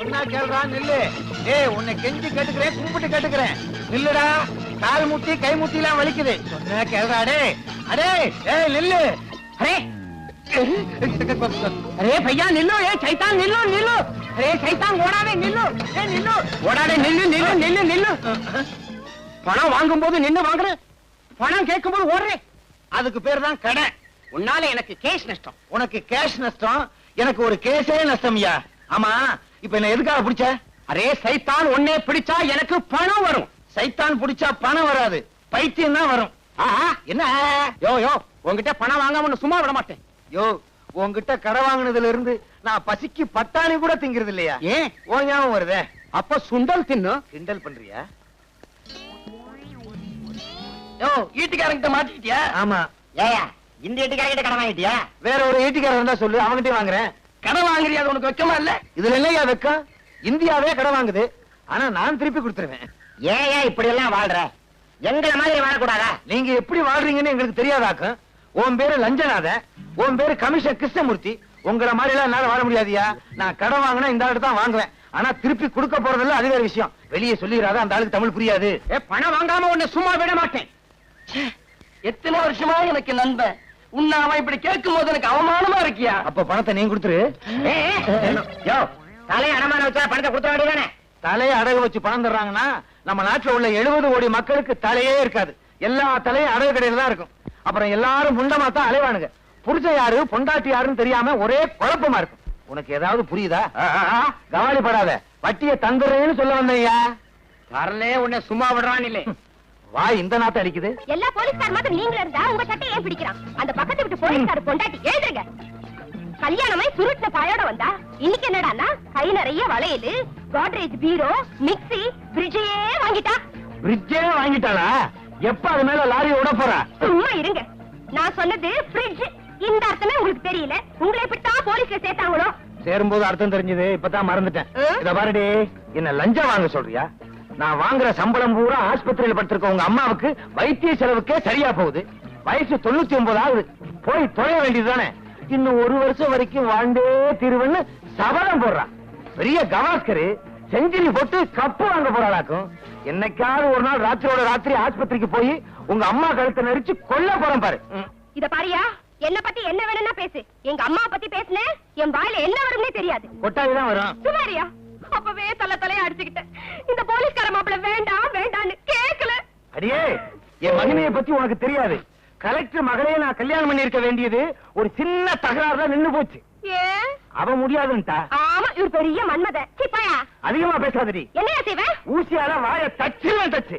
சொன்னா கேள்றா நில்லு. ஏய் உன்னை கெஞ்சி கேட்டுக்கிறேன், கும்பிட்டு கேட்டுக்கிறேன், நில்லுடா. கால் முட்டி கை முட்டி எல்லாம் வலிக்குது. சொன்னா கேள்றா. அடே அடே ஏய் நில்லு. அரே अरे भैया निल्लो, ये शैतान निल्लो निल्लो. अरे शैतान ஓடாதே நில்லு. ஏய் நில்லு. ஓடாதே நில்லு நில்லு நில்லு நில்லு. பணம் வாங்கும்போது நின்னு வாங்குற, பணம் கேட்கும்போது ஓடுறே. அதுக்கு பேர் தான் கடை. உன்னால எனக்கு கேஷ் நஷ்டம். உனக்கு கேஷ் நஷ்டம், எனக்கு ஒரு கேஸே நஷ்டம்யா. ஆமா இப்ப என்ன எதுக்காக பிடிச்ச? அரே சைத்தான் உன்னை பிடிச்சா எனக்கு பணம் வரும். சைத்தான் பிடிச்சா பணம் வராது, பைத்தியம் தான் வரும். என்ன யோ யோ உன்கிட்ட பணம் வாங்காம சும்மா விட மாட்டேன். யோ உன்கிட்ட கடை வாங்கினதுல இருந்து நான் பசிக்கு பட்டாணி கூட திங்கிறது இல்லையா? ஏன் ஓ ஞாபகம் வருதே? அப்ப சுண்டல் தின்னு கிண்டல் பண்றியா? யோ ஈட்டிக்காரங்கிட்ட மாட்டிக்கிட்டியா? ஆமா. ஏயா இந்த ஈட்டிக்காரங்கிட்ட கடை வாங்கிட்டியா? வேற ஒரு ஈட்டிக்காரன் இருந்தா சொல்லு, அவன்கிட்ட வாங்குறேன். கடை வாங்குறியா? அது உனக்கு வெக்கமா இல்ல? இதுல என்னையா வெக்கம்? இந்தியாவே கடை வாங்குது, ஆனா நான் திருப்பி கொடுத்துருவேன். ஏயா இப்படி எல்லாம் வாழ்ற? எங்களை மாதிரி வாழக்கூடாதா? நீங்க எப்படி வாழ்றீங்கன்னு எங்களுக்கு தெரியாதாக்கும். உன் பேரு லஞ்சநாத, உன் பேரு கமிஷனர் கிருஷ்ணமூர்த்தி. உங்களை மாதிரி எல்லாம் என்னால வாழ முடியாதியா. நான் கடை வாங்கினா இந்த ஆளுக்கு தான் வாங்குவேன், ஆனா திருப்பி கொடுக்க போறதில்ல, அது வேற விஷயம். வெளியே சொல்லிடாத, அந்த ஆளுக்கு தமிழ் புரியாது. பணம் வாங்காம உன்னை சும்மா விட மாட்டேன். எத்தனை வருஷமா எனக்கு நண்பன், உன்னை அவன் இப்படி கேட்கும் போது எனக்கு அவமானமா இருக்கியா? அப்ப பணத்தை நீ கொடுத்துரு. தலையை அடமான வச்சா பணத்தை கொடுத்துட வேண்டியதானே? தலையை அடகு வச்சு பணம் தர்றாங்கன்னா நம்ம நாட்டுல உள்ள 70 கோடி மக்களுக்கு தலையே இருக்காது. எல்லா தலையும் அடகு கடையில தான் இருக்கும். அப்புறம் எல்லாரும் முண்டமா தான் அலைவானுங்க. புருஷ யாரு பொண்டாட்டி யாருன்னு தெரியாம ஒரே குழப்பமா இருக்கும். உனக்கு ஏதாவது புரியுதா? கவலைப்படாத, வட்டியை தந்துறேன்னு சொல்ல வந்தையா. வரலே உன்னை சும்மா விடுறான் இல்லே. வா இந்த நாட்டை அடிக்குது. எல்லா போலீஸ்கார் மாதிரி நீங்க இருந்தா உங்க சட்டை ஏன் பிடிக்கிறான்? அந்த பக்கத்து விட்டு போலீஸ்கார் பொண்டாட்டி எழுதுங்க. கல்யாணமே சுருட்ட பாயோட வந்தா இன்னைக்கு என்னடான்னா கை நிறைய வளையல், கோட்ரேஜ் பீரோ, மிக்ஸி, ஃப்ரிட்ஜே வாங்கிட்டா. ஃப்ரிட்ஜே வாங்கிட்டாளா? எப்ப அது மேல லாரி ஓட போறா? சும்மா இருங்க, நான் சொன்னது ஃப்ரிட்ஜ். இந்த அர்த்தமே உங்களுக்கு தெரியல. உங்களை எப்படித்தான் போலீஸ்ல சேர்த்தாங்களோ? சேரும்போது அர்த்தம் தெரிஞ்சது, இப்பதான் மறந்துட்டேன். இத பாருடி, என்ன லஞ்சம் வாங்க சொல்றியா? நான் வாங்குற சம்பளம் பூரா ஆஸ்பத்திரியில படுத்திருக்க உங்க அம்மாவுக்கு வைத்திய செலவுக்கே சரியா போகுது. வயசு 99 ஆகுது. போய் தொலைய வேண்டியதுதானே? இன்னும் 1 வருஷம் வரைக்கும் வாழ்ந்தே தீர்வுன்னு சபதம் போடுறான். பெரிய கவாஸ்கரு செஞ்சுரி போட்டு கப்பு வாங்க போறாளாக்கும். என்னைக்காவது ஒரு நாள் ராத்திரியோட ராத்திரி ஆஸ்பத்திரிக்கு போய் உங்க அம்மா கழுத்தை நெரிச்சு கொல்ல போறேன் பாரு. இத பாரியா, என்ன பத்தி என்ன வேணும்னா பேசு. எங்க அம்மா பத்தி பேசுன என் வாயில என்ன வரும்னே தெரியாது. கொட்டாவிதான் வரும். சுமாரியா அப்பவே தலைய அடிச்சுக்கிட்டேன். இந்த போலீஸ்கார மாப்பிள்ள வேண்டாம் வேண்டான்னு கேட்கல. அடியே, என் மகனைய பத்தி உனக்கு தெரியாது. கலெக்டர் மகளையே நான் கல்யாணம் பண்ணி இருக்க வேண்டியது ஒரு சின்ன தகராறு நின்னு போச்சு. ஏன் அவ முடியாதுன்ட்டா. ஆமா, இவர் பெரிய மன்மத. சிப்பாயா அதிகமா பேசாதடி. என்னையா செய்வேன்? ஊசியால வாய தச்சுவேன் தச்சு.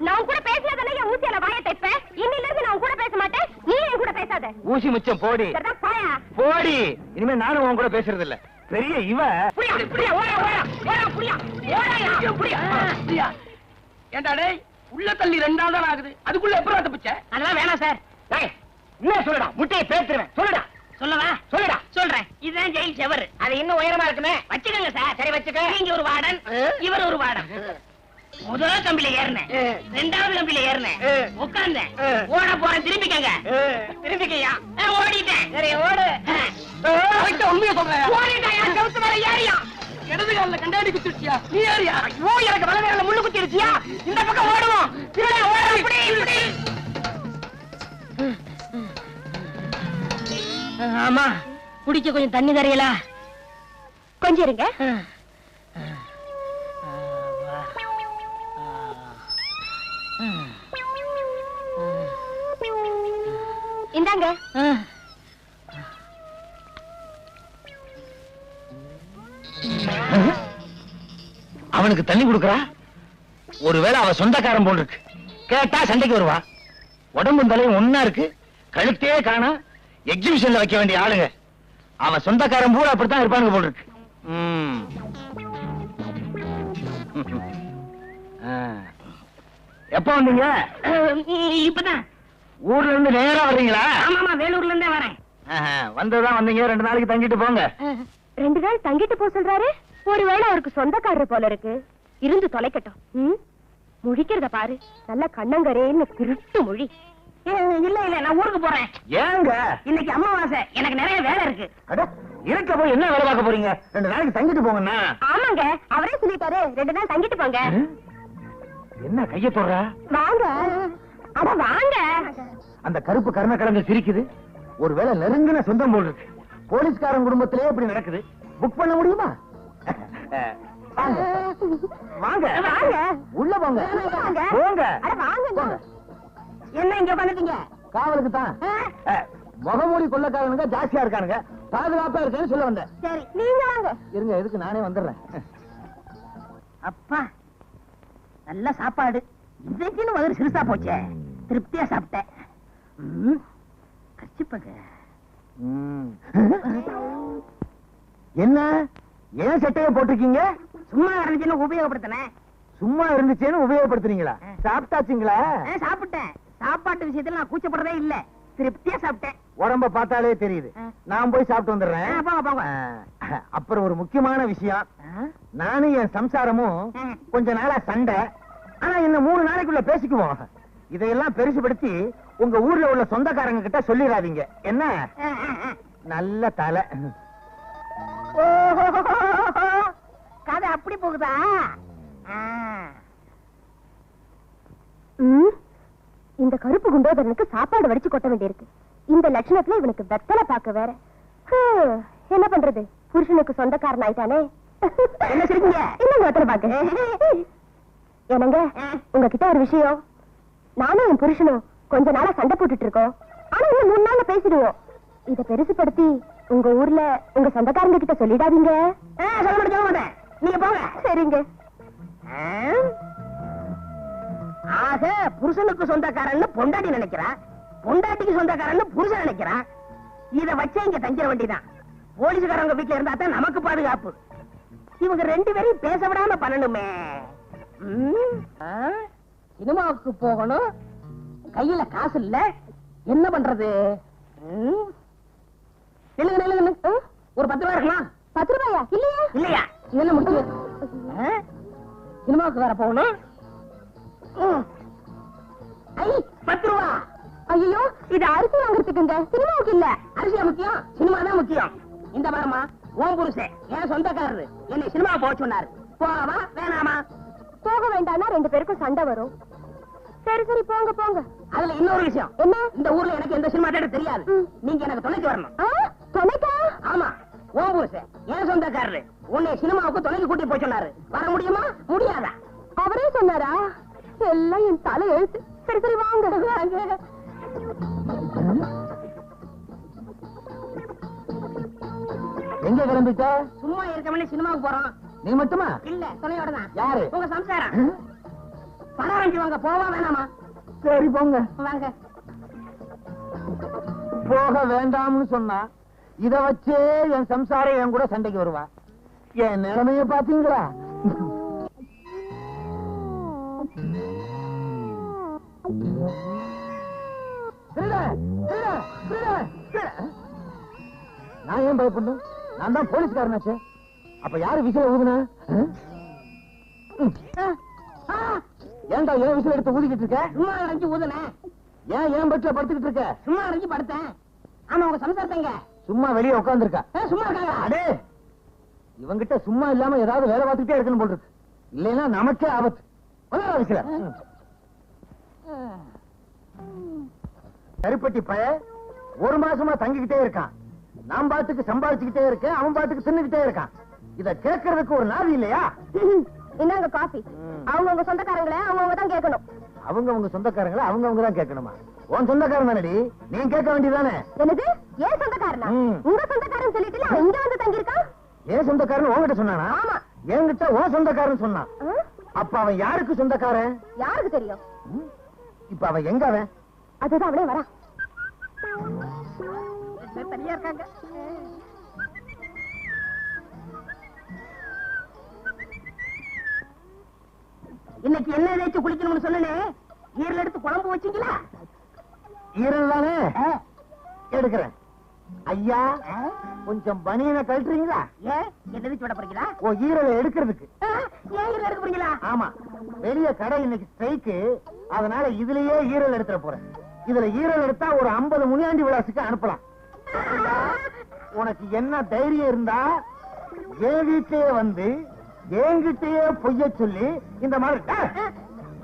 நான் கூட பேசினதானே என் ஊசியால வாய தைப்பேன். இன்னில இருந்து நான் கூட பேச மாட்டேன், நீ என் கூட பேசாத. ஊசி முச்சம் போடி போடி. இனிமே நானும் உன் கூட பேசுறது இல்ல. பெரிய இவ ஏண்டா டேய், உள்ள தள்ளி 2 நாள் தான் ஆகுது, அதுக்குள்ள எப்பறம் தப்பிச்ச? அதெல்லாம் வேணாம் சார். என்ன சொல்லுடா, முட்டையை பேத்துறேன். சொல்லுடா. சொல்லவா? சொல்லுடா. சொல்றேன். இதுதான் ஜெயில் செவர். அது இன்னும் உயரமா இருக்குமே. வச்சுக்கோங்க சார். சரி வச்சுக்க. நீங்க ஒரு வார்டன், இவர் ஒரு வார்டன். முதல் கம்பியில ஏறினேன், 2வது கம்பியில ஏறினேன், உட்கார்ந்தேன், ஓட போறேன். திரும்பிக்கங்க. திரும்பிக்கையா? ஓடிட்டேன். சரி ஓடு. உண்மையை சொல்றேன். ஓடிட்டாயா? கவுத்து மேல ஏறியா? இடது கால கண்டாடி குத்திருச்சியா? நீ ஏறியா? ஐயோ, எனக்கு வலது கால முள்ளு குத்திருச்சியா? இந்த பக்கம் ஓடுவோம். திருட ஓட. இப்படி இப்படி. ஆமா, குடிக்க கொஞ்சம் தண்ணி தரையலா? கொஞ்சம் இருங்க. இந்தாங்க. அவனுக்கு தண்ணி கொடுக்கறா. ஒருவேளை அவ சொந்தக்காரன் போல் இருக்கு. கேட்டா சண்டைக்கு வருவா. உடம்பும் தலையும் ஒன்னா இருக்கு, கழுத்தே காணா. எக்ஸிபிஷன்ல வைக்க வேண்டிய ஆளுங்க. அவன் சொந்தக்காரன் பூரா அப்படித்தான் இருப்பானுங்க போல் இருக்கு. எப்ப வந்தீங்க? இப்பதான். ஊர்ல இருந்து நேரா வர்றீங்களா? ஆமாமா, வேலூர்ல இருந்தே வரேன். வந்ததான் வந்தீங்க. 2 நாளைக்கு தங்கிட்டு போங்க. 2 நாள் தங்கிட்டு போ சொல்றாரு. ஒருவேளை அவருக்கு சொந்தக்காரர் போல இருக்கு. இருந்து தொலைக்கட்டும். முழிக்கிறத பாரு, நல்ல கண்ணங்கரேன்னு திருட்டு மொழி. இல்ல இல்ல, நான் ஊருக்கு போறேன். ஏங்க? இன்னைக்கு அமாவாசை, எனக்கு நிறைய வேலை இருக்கு. இருக்க போய் என்ன வேலை பார்க்க போறீங்க? 2 நாளைக்கு தங்கிட்டு போங்கண்ணா. ஆமாங்க, அவரே சொல்லிட்டாரு 2 நாள் தங்கிட்டு போங்க. என்ன கைய தொடுற? வாங்க, அட வாங்க. அந்த கருப்பு கர்ண கிழங்கு சிரிக்குது. ஒருவேளை நெருங்கின சொந்தம் போல் இருக்கு. போலீஸ்காரன் குடும்பத்திலே இப்படி நடக்குது. புக் பண்ண முடியுமா? வாங்க வாங்க வாங்க. உள்ள போங்க. வாங்க. போங்க. அட வாங்க. போங்க. என்ன இங்க உட்காந்துட்டீங்க? காவலுக்கு தான். முகமூடி கொள்ளக்காரனுங்க ஜாஸ்தியா இருக்கானுங்க. பாதுகாப்பா இருக்கேன்னு சொல்ல வந்தேன். சரி, நீங்க வாங்க. இருங்க, எதுக்கு நானே வந்துடுறேன். அப்பா நல்ல சாப்பாடு. இன்றைக்குன்னு வயிறு சிறுசா போச்சே. திருப்தியா சாப்பிட்டேன். கச்சிப்பங்க. என்ன ஏன் சட்டையை போட்டிருக்கீங்க? சும்மா இருந்துச்சுன்னு உபயோகப்படுத்தினேன். சும்மா இருந்துச்சேன்னு உபயோகப்படுத்துறீங்களா? சாப்பிட்டாச்சுங்களா? சாப்பிட்டேன். சாப்பாட்டு விஷயத்துல நான் கூச்சப்படுறதே இல்ல. திருப்தியா சாப்பிட்டேன். உடம்ப பார்த்தாலே தெரியுது. நான் போய் சாப்பிட்டு வந்துடுறேன். போங்க போங்க. அப்புறம் ஒரு முக்கியமான விஷயம். நானும் என் சம்சாரமும் கொஞ்ச நாளா சண்டை. ஆனா இன்னும் 3 நாளைக்குள்ள பேசிக்குவோம். இதையெல்லாம் பெருசுபடுத்தி உங்க ஊர்ல உள்ள சொந்தக்காரங்க கிட்ட சொல்லிடாதீங்க. என்ன? நல்ல தலை. கதை அப்படி போகுதா? இந்த கருப்பு குண்டோதரனுக்கு சாப்பாடு வடிச்சு கொட்ட வேண்டியிருக்கு. இந்த லட்சணத்துல இவனுக்கு வெத்தலை பாக்க வேற. என்ன பண்றது? புருஷனுக்கு சொந்தக்காரன் ஆயிட்டானே. என்ன சொல்றீங்க? இன்னும் வெத்தலை பாக்க. என்னங்க, உங்ககிட்ட ஒரு விஷயம். நானும் என் புருஷனும் கொஞ்ச நாளா சண்டை போட்டுட்டு இருக்கோம். ஆனா இன்னும் 3 நாள்ல பேசிடுவோம். இத பெருசுபடுத்தி உங்க ஊர்ல உங்க சொந்தக்காரங்க கிட்ட சொல்லிடாதீங்க. சொல்ல மாட்டேன். நீங்க போங்க. சரிங்க. ஆக புருஷனுக்கு சொந்தக்காரன்னு பொண்டாட்டி நினைக்கிறா, பொண்டாட்டிக்கு சொந்தக்காரன்னு புருஷன் நினைக்கிறான். இத வச்சே இங்க தங்கிட வேண்டியதான். போலீஸ்காரங்க வீட்டுல இருந்தா தான் நமக்கு பாதுகாப்பு. இவங்க 2 பேரையும் பேச விடாம பண்ணணுமே. சினிமாவுக்கு போகணும், கையில காசு இல்ல, என்ன பண்றது? ஒரு 10 ரூபாய் இருக்கலாம். 10 ரூபாயா? இல்லையா? இல்லையா? இது என்ன முக்கியம்? சினிமாவுக்கு வேற போகணும். 10 ரூபா. ஐயோ, இது அரிசி வாங்குறதுக்குங்க, சினிமாவுக்கு இல்ல. அரிசியா முக்கியம்? சினிமா தான் முக்கியம். இந்த பாருமா, உன் புருஷன் என் சொந்தக்காரரு என்னை சினிமா போக சொன்னாரு. போகவா வேணாமா? போக வேண்டாம்னா 2 பேருக்கும் சண்டை வரும். சரி சரி, போங்க போங்க. அதுல இன்னொரு விஷயம். என்ன? இந்த ஊர்ல எனக்கு எந்த சினிமா தேட்டர் தெரியாது. நீங்க எனக்கு துணைக்கு வரணும். துணைக்கா? ஆமா, உன் புருஷன் என் சொந்தக்காரரு உன்னை சினிமாவுக்கு துணைக்கு கூட்டி போய் சொன்னாரு. வர முடியுமா முடியாதா? அவரே சொன்னாரா? எல்லாம் என் தலை எழுத்து. சரி சரி, வாங்க. எங்க கிளம்பிட்ட? சும்மா இருக்கவனே சினிமாவுக்கு போறோம். நீ மட்டுமா? இல்ல, துணையோட தான். யாரு? உங்க சம்சாரம். பணம் வாங்கி வாங்க. போவா வேணாமா? சரி போங்க. வாங்க. போக வேண்டாம்னு சொன்னா இத வச்சே என் சம்சாரம் என் கூட சண்டைக்கு வருவா. என் நிலைமைய பாத்தீங்களா? நான் ஏன் பயப்படணும்? நான் தான் போலீஸ்காரனாச்சே. அப்ப யாரு விசில ஊதுனா? ஏன்டா ஏன் விசில் எடுத்து ஊதிக்கிட்டு இருக்க? சும்மா அடைஞ்சு ஊதுனேன். ஏன் பெட்ல படுத்துக்கிட்டு இருக்க? சும்மா அடைஞ்சு படுத்தேன். ஆமா, உங்க சம்சாரத்தைங்க சும்மா வெளியே உட்கார்ந்துருக்கா. சும்மா இருக்காங்க. அடே, இவங்கிட்ட சும்மா இல்லாம ஏதாவது வேலை பார்த்துக்கிட்டே இருக்கணும் போல் இருக்கு. இல்லைன்னா நமக்கே ஆபத்து. விசில கருப்பட்டி பய 1 மாசமா தங்கிக்கிட்டே இருக்கான். நான் பாட்டுக்கு சம்பாதிச்சுக்கிட்டே இருக்கேன், அவன் பாட்டுக்கு தின்னுக்கிட்டே இருக்கான். இத கேட்கறதுக்கு ஒரு நாதி இல்லையா? இந்தாங்க காஃபி. அவங்க சொந்தக்காரங்களே அவங்க தான் கேட்கணும். அவங்க சொந்தக்காரங்களை அவங்க தான் கேட்கணுமா? உன் சொந்தக்காரன் தானடி, நீ கேட்க வேண்டியதானே? என்னது? ஏன் சொந்தக்காரனா? உங்க சொந்தக்காரன் சொல்லிட்டு அவன் இங்க வந்து தங்கியிருக்கான். ஏன் சொந்தக்காரன் உன்கிட்ட சொன்னானா? ஆமா, என்கிட்ட உன் சொந்தக்காரன் சொன்னான். அப்ப அவன் யாருக்கு சொந்தக்காரன்? யாருக்கு தெரியும்? இப்ப அவன் எங்க? அவன் அதுதான் அவனே வரா. தனியா இருக்காங்க. இன்னைக்கு என்ன ஏதாச்சும் குளிக்கணும்னு சொன்னே, ஈரல் எடுத்து குழம்பு வச்சீங்களா? ஈரல் தானே எடுக்கிறேன். ஐயா, கொஞ்சம் பனியனை கழட்டுறீங்களா? ஏன் என்ன விட போறீங்களா? ஓ, ஈரலை எடுக்கிறதுக்கு. ஏன் ஈரல் எடுக்க போறீங்களா? ஆமா, வெளிய கடை இன்னைக்கு ஸ்ட்ரைக்கு, அதனால இதுலயே ஈரல் எடுத்துற போறேன். இதுல ஈரல் எடுத்தா ஒரு 50 முனியாண்டி விலாசுக்கு அனுப்பலாம். உனக்கு என்ன தைரியம் இருந்தா என் வீட்லயே வந்து என்கிட்டயே பொய்ய சொல்லி இந்த மாதிரி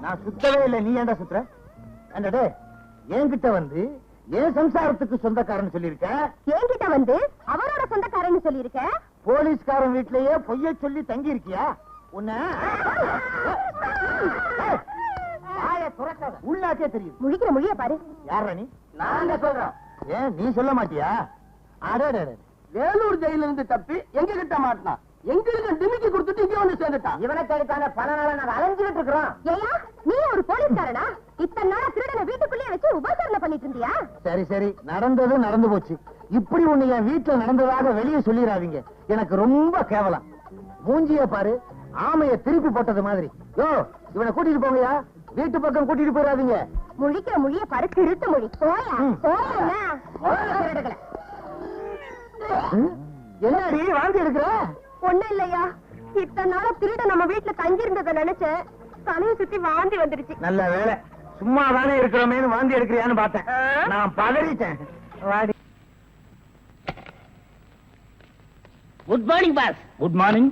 நான் சுத்தவே இல்லை, நீ ஏன்டா சுத்துற? என்னடே என்கிட்ட வந்து என் சம்சாரத்துக்கு சொந்தக்காரன் சொல்லிருக்க, என்கிட்ட வந்து அவரோட சொந்தக்காரன்னு சொல்லியிருக்க. போலீஸ்காரன் வீட்லயே பொய்ய சொல்லி தங்கி இருக்கியா? உன்ன உள்ளாக்கே தெரியும். முழிக்கிற மொழிய பாரு. யாரா நீ? நான் சொல்றேன். ஏன் நீ சொல்ல மாட்டியா? அடடே, வேலூர் ஜெயில இருந்து தப்பி எங்க கிட்ட மாட்டினான், எங்களுக்கு டிமிக்கி கொடுத்துட்டு இங்க வந்து சேர்ந்துட்டான். இவனை தேடித்தான பல நாளா நாங்க அலைஞ்சுக்கிட்டு இருக்கிறோம். ஏயா நீ ஒரு போலீஸ்காரனா? இத்தனை நாளா திருடனை வீட்டுக்குள்ளேயே வச்சு உபசரணை பண்ணிட்டு இருந்தியா? சரி சரி, நடந்தது நடந்து போச்சு. இப்படி ஒண்ணு என் வீட்டுல நடந்ததாக வெளியே சொல்லிடாதீங்க, எனக்கு ரொம்ப கேவலம். மூஞ்சிய பாரு, ஆமைய திருப்பி போட்டது மாதிரி. யோ, இவனை கூட்டிட்டு போங்கயா, வீட்டு பக்கம் கூட்டிட்டு போயிடாதீங்க. முழிக்கிற மொழிய பாரு, திருட்டு மொழி. போயா போயா. என்னடி வாந்தி எடுக்கிற? ஒண்ணும் இல்லையா, இத்தனை நாளா திருட நம்ம வீட்டுல தங்கி இருந்ததை நினைச்சேன், தலையை சுத்தி வாந்தி வந்துருச்சு. நல்ல வேலை, சும்மா தானே இருக்கிறோமேனு வாந்தி எடுக்கிறியான்னு பார்த்தேன். நான் பதறிட்டேன். வாடி. Good morning boss. Good morning.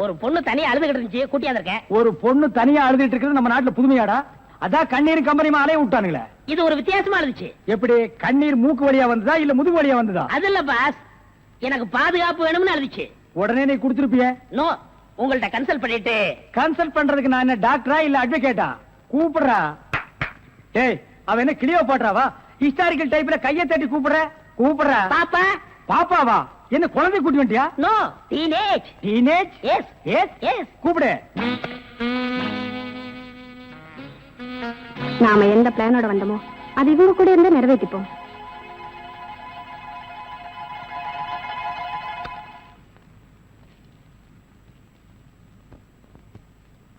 ஒரு பொண்ணு தனியா அழுதுகிட்டு இருந்துச்சு, கூட்டியாந்து இருக்கேன். ஒரு பொண்ணு தனியா அழுதுட்டு இருக்கிறது நம்ம நாட்டுல புதுமையாடா? அதான் கண்ணீர் கம்பெனிமா அலைய விட்டானுங்களே. இது ஒரு வித்தியாசமா இருந்துச்சு. எப்படி, கண்ணீர் மூக்கு வழியா வந்ததா இல்ல முதுகு வழியா வந்ததா? அது இல்ல பாஸ், எனக்கு பாதுகாப்பு வேணும்னு அழுதுச்சு. உடனே நீ கொடுத்துருப்பிய? நோ, உங்கள்ட்ட கன்சல்ட் பண்ணிட்டு. கன்சல்ட் பண்றதுக்கு நான் என்ன டாக்டரா இல்ல அட்வொகேட்டா? கூப்பிடுறா. டேய், அவ என்ன கிளியோ பாட்றாவா? ஹிஸ்டாரிக்கல் டைப்ல கையை தட்டி கூப்பிடுறா. பாப்பா. பாப்பாவா? என்ன குழந்தை கூட்டி வந்துட்டியா? No, teenage. Teenage? Yes yes yes. கூப்பிடு. நாம எந்த பிளானோட வந்தோமோ அது இவங்க கூட இருந்து நிறைவேற்றிப்போம்.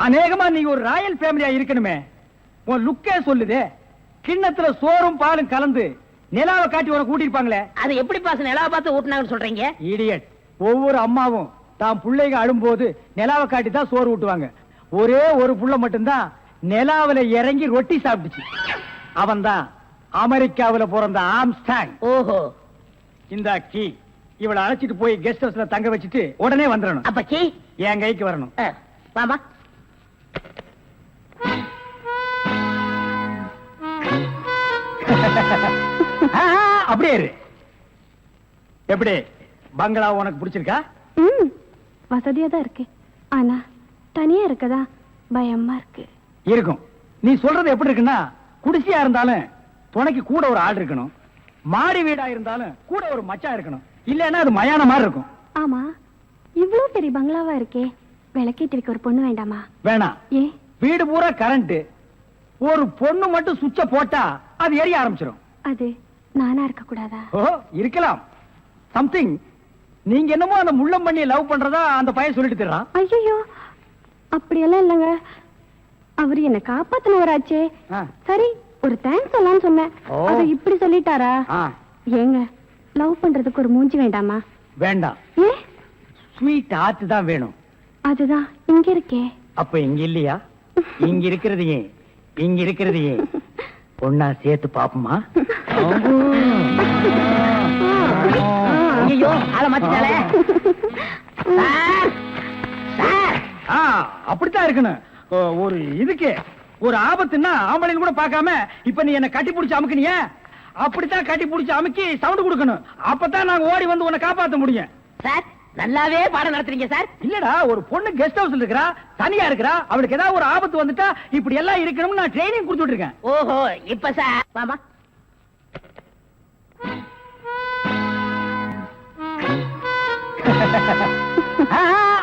அநேகமா நீங்க ஒரு ராயல் ஃபேமிலியா இருக்கணுமே. உன் லுக்கே சொல்லுதே. கிண்ணத்துல சோறும் பாலும் கலந்து நிலாவை காட்டி உன கூட்டிருப்பாங்களே. அது எப்படி பாஸ் நிலாவை பார்த்து ஊட்டினாங்கன்னு சொல்றீங்க? இடியட். ஒவ்வொரு அம்மாவும் தாம் பிள்ளைங்க அழும்போது நிலாவை காட்டி தான் சோறு ஊட்டுவாங்க. ஒரே ஒரு புள்ள மட்டும்தான் நிலாவில இறங்கி ரொட்டி சாப்பிட்டுச்சு. அவன் தான் அமெரிக்காவில பிறந்த ஆம்ஸ்டாங். ஓஹோ. இந்த கீ இவளை அழைச்சிட்டு போய் கெஸ்ட் ஹவுஸ்ல தங்க வச்சுட்டு உடனே வந்துடணும். அப்ப கீ என் கைக்கு வரணும். வாமா. அப்படியே இரு. எப்படி, பங்களா உனக்கு பிடிச்சிருக்கா? வசதியா தான் இருக்கு, ஆனா தனியா இருக்கதா பயமா இருக்கு. இருக்கும். நீ சொல்றது எப்படி இருக்குன்னா, குடிசையா இருந்தாலும் துணைக்கு கூட ஒரு ஆள் இருக்கணும், மாடி வீடா இருந்தாலும் கூட ஒரு மச்சான் இருக்கணும், இல்லன்னா அது மயான மாதிரி இருக்கும். ஆமா, இவ்வளவு பெரிய பங்களாவா இருக்கே, விளக்கேத்தி வைக்க ஒரு பொண்ணு வேண்டாமா? வேணாம். ஏ, வீடு பூரா கரண்ட், ஒரு பொண்ணு மட்டும் சுவிட்ச போட்டா அது எரிய ஆரம்பிச்சிடும். அது நானா இருக்க கூடாதா? ஓ, இருக்கலாம். சம்திங். நீங்க என்னமோ அந்த முள்ளம் பண்ணி லவ் பண்றதா அந்த பையன் சொல்லிட்டு தர்றான். ஐயோ, அப்படியெல்லாம் இல்லங்க, அவரு என்ன காப்பாத்தினவராச்சே. சரி, ஒரு தேங்க்ஸ் சொல்லலாம்னு சொன்னேன், அது இப்படி சொல்லிட்டாரா? ஏங்க, லவ் பண்றதுக்கு ஒரு மூஞ்சி வேண்டாமா? வேண்டாம். ஏ, ஸ்வீட் ஆர்ட் தான் வேணும். அதுதான் இங்க இருக்கே. அப்ப இங்க இல்லையா? இங்க இருக்கிறது ஏன், இங்க இருக்கிறது ஏன் ஒன்னா சேர்த்து பாப்போமா? ஐயோ, ஆள மாத்திட்டாளே. அப்படித்தான் இருக்கணும். ஒரு இதுக்கு ஒரு ஆபத்துன்னா ஆம்பளைன்னு கூட பார்க்காம இப்ப நீ என்ன கட்டி பிடிச்சு அமுக்குனிய, அப்படித்தான் கட்டி பிடிச்சு அமுக்கி சவுண்ட் கொடுக்கணும். அப்பதான் நாங்க ஓடி வந்து உன்னை காப்பாத்த முடியும். சார், நல்லாவே பாடம் நடத்துறீங்க சார். இல்லடா, ஒரு பொண்ணு கெஸ்ட் ஹவுஸ்ல இருக்கறா, தனியா இருக்கறா, அவளுக்கு ஏதாவது ஒரு ஆபத்து வந்துட்டா இப்படி எல்லாம் இருக்கணும்னு நான் ட்ரைனிங் கொடுத்துட்டு இருக்கேன். ஓஹோ, இப்ப சார் வாமா.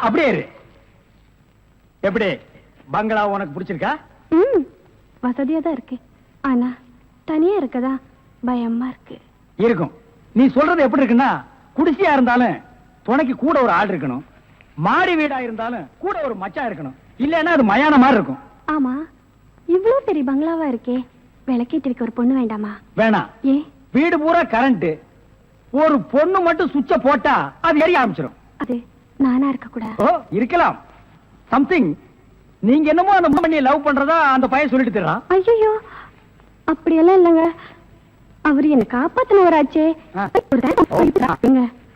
அப்படியே இரு. எப்படி, பங்களா உனக்கு பிடிச்சிருக்கா? வசதியா தான் இருக்கு, ஆனா தனியா இருக்கதா பயமா இருக்கு. இருக்கும். நீ சொல்றது எப்படி இருக்குன்னா, குடிசையா இருந்தாலும் துணைக்கு கூட ஒரு ஆள் இருக்கணும், மாடி வீடா இருந்தாலும் கூட ஒரு மச்சான் இருக்கணும், இல்லன்னா அது மயான மாதிரி இருக்கும். ஆமா, இவ்வளவு பெரிய பங்களாவா இருக்கே, விளக்கேத்தி வைக்க ஒரு பொண்ணு வேண்டாமா? வேணாம். ஏ, வீடு பூரா கரண்ட், ஒரு பொண்ணு மட்டும் சுவிட்ச போட்டா அது எரிய ஆரம்பிச்சிடும். அது நானா இருக்க கூடாது. ஓ, இருக்கலாம். சம்திங். நீங்க என்னமோ அந்த பண்ணி லவ் பண்றதா அந்த பையன் சொல்லிட்டு தர்றான். ஐயோ, அப்படியெல்லாம் இல்லங்க, அவரு என்ன காப்பாத்தினவராச்சே.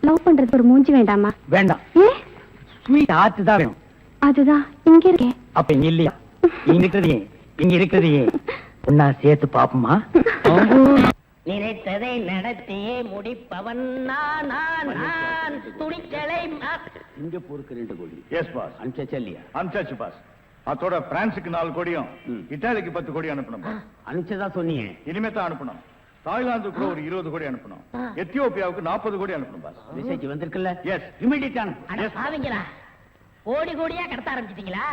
லவ் பண்றது ஒரு மூஞ்சி வேண்டாமா? வேண்டாம், ஏ ஸ்வீட் ஆர்ட் தான் வேணும். அதுதான் இங்க இருக்கேன். அப்ப இங்க இல்லையா? இங்க இருக்கிறதையே ஒன்னா சேர்த்து பாப்போமா? நினைத்ததை நடத்தியே முடிப்பவன் நான் நான் நான் துணிச்சலை சிங்கப்பூருக்கு 2 கோடி. S boss. அனுப்பிச்சா இல்லையா? அனுப்பிச்சாச்சு பாஸ். அதோட பிரான்ஸுக்கு 4 கோடியும் இத்தாலிக்கு 10 கோடி அனுப்பணும் boss. அனுப்பிச்சதா சொன்னீங்க. இனிமே தான் அனுப்பணும். தாய்லாந்துக்கு கூட ஒரு 20 கோடி அனுப்பணும். எத்தியோப்பியாவுக்கு 40 கோடி அனுப்பணும் பாஸ். மெசேஜ் வந்திருக்குல்ல? எஸ். இமிடியேட் அட பாவிங்களா, கோடி கோடியா கடத்த ஆரம்பிச்சிட்டீங்களா?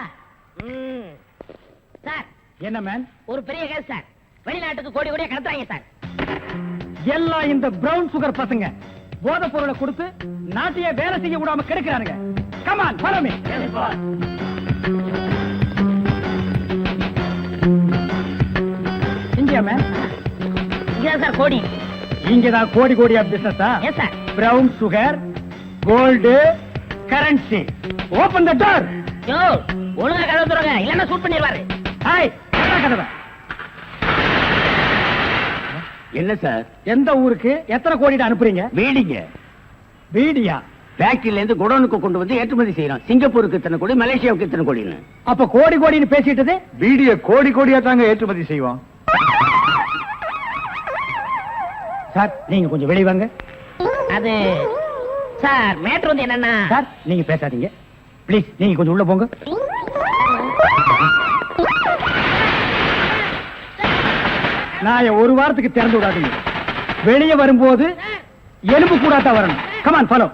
சார், என்ன மேன்? ஒரு பெரிய கேஸ் சார். வெளிநாட்டுக்கு கோடி கோடியா கடத்துறாங்க சார். எல்லாம் இந்த பிரவுன் சுகர் பசங்க போதை பொருளை கொடுத்து நாட்டையே வேலை செய்ய விடாம கெடுக்கிறானுங்க. Come on, follow me. இங்கயா மேன்? இங்கதான் சார் கோடி. இங்கதான் கோடி கோடியா பிசினஸா? Yes sir. Brown sugar, gold, currency. Open the door. Yo, ஒழுங்கா கதவை திறங்க, இல்லன்னா ஷூட் பண்ணிடுவாரு. ஹாய், கதவை. என்ன சார்? எந்த ஊருக்கு எத்தனை கோடி அனுப்புறீங்க? வீடிங்க. வீடியா? ஃபேக்டரியில இருந்து குடோனுக்கு கொண்டு வந்து ஏற்றுமதி செய்யறோம். சிங்கப்பூருக்கு இத்தனை கோடி, மலேசியாவுக்கு இத்தனை கோடின்னு. அப்ப கோடி கோடின்னு பேசிட்டது? வீடிய கோடி கோடியா தாங்க ஏற்றுமதி செய்வோம். சார், நீங்க கொஞ்சம் வெளிய வாங்க. அது சார், மேட்டர் வந்து என்னன்னா சார், நீங்க பேசாதீங்க ப்ளீஸ். நீங்க கொஞ்சம் உள்ள போங்க. நான் ஒரு வாரத்துக்கு திறந்து விடாதீங்க. வெளியே வரும்போது எலும்பு கூடாதான் வரணும். Come on, follow.